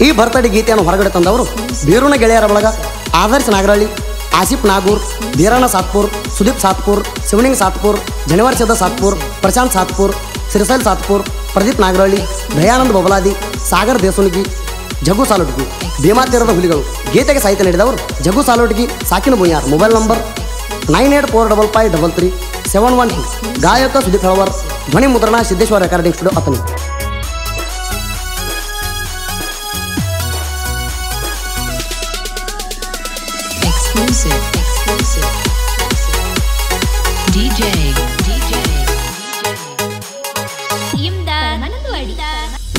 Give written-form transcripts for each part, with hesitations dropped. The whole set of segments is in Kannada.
ಈ ಬರ್ತಡೇ ಗೀತೆಯನ್ನು ಹೊರಗಡೆ ತಂದವರು ಬೀರೂನ ಗೆಳೆಯರ ಬಳಗ ಆದರ್ಶ್ ನಾಗರಳ್ಳಿ, ಆಸಿಫ್ ನಾಗೂರ್, ಬೀರಣ್ಣ ಸಾತ್ಪುರ್, ಸುದೀಪ್ ಸಾತ್ಪುರ್, ಶಿವನಿಂಗ್ ಸಾತ್ಪುರ್, ಜನಿವಾರ್ ಸಿದ್ಧ ಸಾತ್ಪುರ್, ಪ್ರಶಾಂತ್ ಸಾತ್ಪುರ್, ಸಿರಸೈಲ್ ಸಾತ್ಪುರ್, ಪ್ರದೀಪ್ ನಾಗರಳ್ಳಿ, ದಯಾನಂದ್ ಬಬಲಾದಿ, ಸಾಗರ್ ದೇಸುನಿಗಿ, ಜಗ್ಗು ಸಾಲೋಟ್ಗಿ, ಭೀಮಾ ತೀರದ ಹುಲಿಗಳು. ಗೀತೆಗೆ ಸಾಹಿತ್ಯ ನೀಡಿದವರು ಜಗ್ಗು ಸಾಲೋಟ್ಗಿ, ಸಾಕಿನ ಬುಯ್ಯಾರ್. Mobile number 9845535712. ಗಾಯಕ ಸುದೀಪ್ ಹಳವರ್. ಧ್ವನಿ ಮುದ್ರಣ Siddeshwara recording studio Athani. Exclusive. DJ.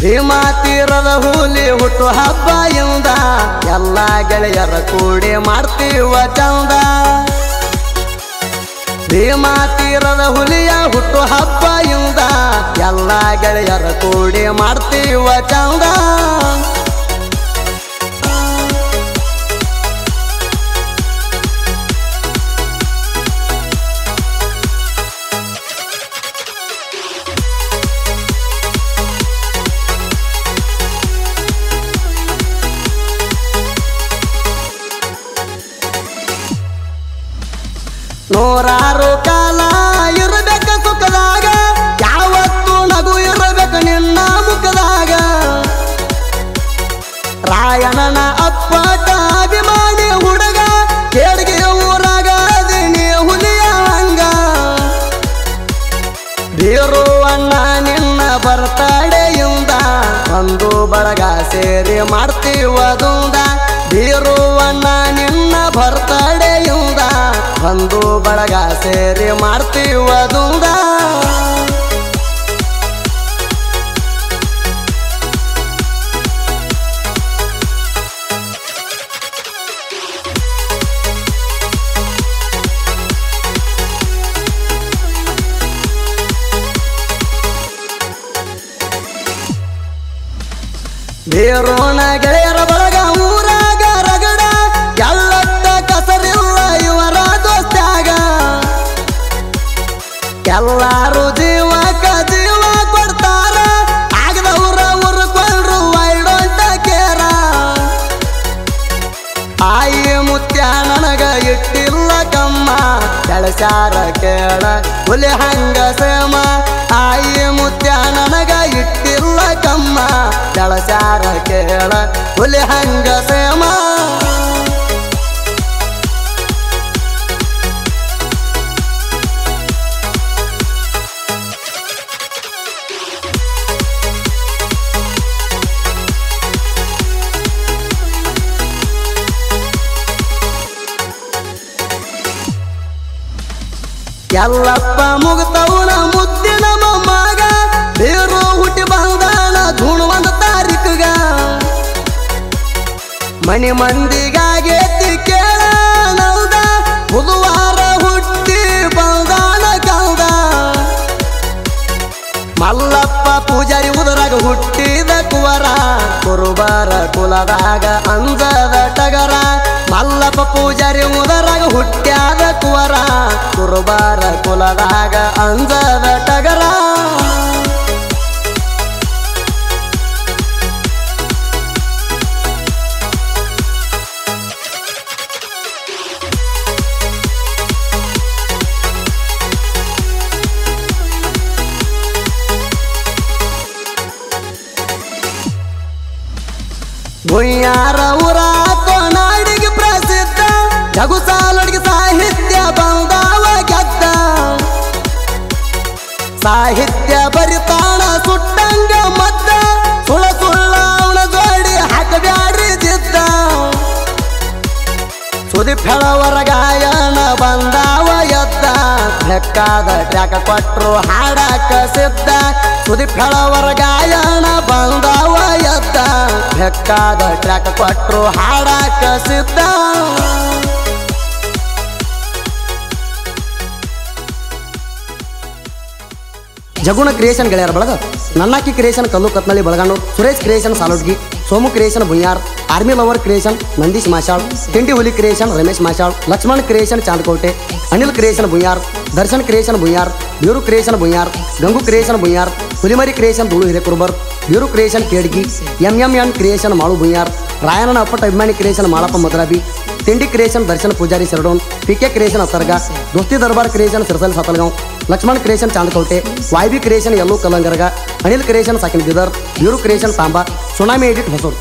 Bhima ತೀರದ ಹುಲಿ ಹುಟ್ಟು ಹಬ್ಬ ಇಂದ ಎಲ್ಲ ಗೆಳೆಯರ ಕೂಡಿ ಮಾಡ್ತೀವ ಚಂದ. ಭೀಮಾ ತೀರದ ಹುಲಿಯ ಹುಟ್ಟು ಹಬ್ಬ ಇಂದ ಎಲ್ಲ ಗೆಳೆಯರ ಕೂಡಿ ಮಾಡ್ತೀವ ಚಂದ. ನೂರಾರು ಕಾಲ ಇರಬೇಕ ಸುಖದಾಗ, ಯಾವತ್ತು ನಗು ಇರಬೇಕು ನಿನ್ನ ಮುಖದಾಗ. ರಾಯಣನ ಅಪ್ಪಟ ಅಭಿಮಾನಿ ಹುಡುಗ, ಕೇಳಿಗೆ ಊರಾಗ ಅದಿನಿ ಹುಲಿಯ ಹಂಗ. ಬೀರುವಣ್ಣ ನಿನ್ನ ಬರ್ತಡೆಯಿಂದ ಒಂದು ಬಳಗ ಸೇರಿ ಮಾಡ್ತೀವದುಂದ. ಬೀರುವಣ್ಣ ನಿನ್ನ ಬರ್ತಡೆಯಿಂದ ಒಂದು ಬಳಗ ಸೇರಿ ಮಾಡ್ತೀವದುಂದ. ಬೀರೂನ ಗೆಳೆಯರ ಬಳಗ ಊರಾಗ ರಗಡ, ಎಲ್ಲತ್ತ ಕಸರಿಲ್ಲ ಇವರ ದೋಸ್ತ್ಯಾಗ. ಎಲ್ಲಾರು ಜೀವಕ ಜೀವ ಕೊಡ್ತಾರ, ಆಗದವ್ರ ಉರ್ಕೊಂಡ್ರು ವೈಡೊಂಟ ಕೇರ. ಆಯಿ ಮುತ್ಯ ನನಗ ಇಟ್ಟಿಲ್ಲ ಕಮ್ಮ, ಬೆಳಸಾರ ಕೇಳ ಹುಲಿ ಹಂಗ ಸೇಮ. ಆಯಿ ಮುತ್ಯ ನನಗ ಇಟ್ಟಿಲ್ಲ ಕಮ್ಮ, ಬೆಳಸಾರ ಕೇಳ ಹುಲಿ ಹಂಗ ಸೇಮ. ಎಲ್ಲಪ್ಪ ಮುಗ್ತವನ ಮುದ್ದಿನ ಮೊಮ್ಮಗ, ಬೀರು ಹುಟ್ಟಿ ಬಂದಾನ ಜೂನ್ 1 ತಾರೀಖಗ. ಮನಿ ಮಂದಿಗಾಗೇತಿ ಕೇಳ ನಲ್ದ, ಬುಧವಾರ ಹುಟ್ಟಿ ಬಂದಾನ ಕಲ್ದ. ಮಲ್ಲಪ್ಪ ಪೂಜಾರಿ ಉದರಾಗ ಹುಟ್ಟಿದ ಕುವರ, ಕುರುಬರ ಕುಲದಾಗ ಅಂಜದ ಟಗರ. ಮಲ್ಲಪ್ಪ ಪೂಜಾರಿ ಉದರಾಗ ಹುಟ್ಟ್ಯಾದ ಕುವರ, ಕುರುಬರ ಕುಲದಾಗ ಅಂಜದ ಟಗರ. ಬುಯ್ಯಾರ ಊರ ನಾಡಿಗೆ ಪ್ರಸಿದ್ಧ, ಜಗು ಸಾಲೊಡಿಗೆ ಸಾಹಿತ್ಯ ಬಂದಾವ ಗೆದ್ದ. ಸಾಹಿತ್ಯ ಬರಿತಾಣ ಸುಟ್ಟಂಗ ಮದ್ದ, ಸುಳ ಸುಳ್ಳ ಅವನ ಜೋಡಿ ಹಾಕಬ್ಯಾಡ್ರಿ ಜಿದ್ದ. ಸುದೀಪ್ ಹೇಳವರ ಗಾಯನ ಬಂದಾವ ಎದ್ದ, ಲೆಕ್ಕಾದ ಟ್ರ್ಯಾಕ ಕೊಟ್ರು ಹಾಡಾಕ ಸಿದ್ಧ. ಸುದೀಪ್ ಹೇಳವರ ಗಾಯನ ಬಂದಾವ ಎದ್ದ, ಲೆಕ್ಕಾದ ಟ್ರ್ಯಾಕ ಕೊಟ್ರು ಹಾಡಾಕ ಸಿದ್ಧ. ಜಗುಣ ಕ್ರಿಯೇಷನ್ ಗೆಳೆಯರ ಬಳಗ ನನ್ನಾಕಿ creation Kallu Katnalli Balaganur, Suresh creation Salodgi, Somu creation Buyyar, army lover creation Nandish Mashal, ತಿಂಡಿ ಹುಲಿ creation Ramesh Mashal, Lakshman creation Chandakote, Anil creation Buyyar, Darshan creation Buyyar, Biru creation Buyyar, Gangu creation Buyyar, ಹುಲಿಮರಿ creation Dhulu Hirekurbar, Byuru creation Kedgi, MMN creation Malu Bhuyyar, ರಾಯಣ್ಣನ ಅಪ್ಪಟ ಅಭಿಮಾನಿ ಕ್ರಿಯೇಷನ್ ಮಾಳಪ್ಪ ಮದ್ರಾಬಿ, ತಿಂಡಿ creation Darshan Pujari Siradon, PK creation Attarga, ದೋಸ್ತಿ ದರ್ಬಾರ್ creation Sirasal Satalgaon, Lakshman creation ಚಾಂದಕೋಟೆ, YB creation Yallu Kallangarga, Anil creation ಸಾಕಿನ Bidar, Byuru creation Tamba, tsunami edit Hosur.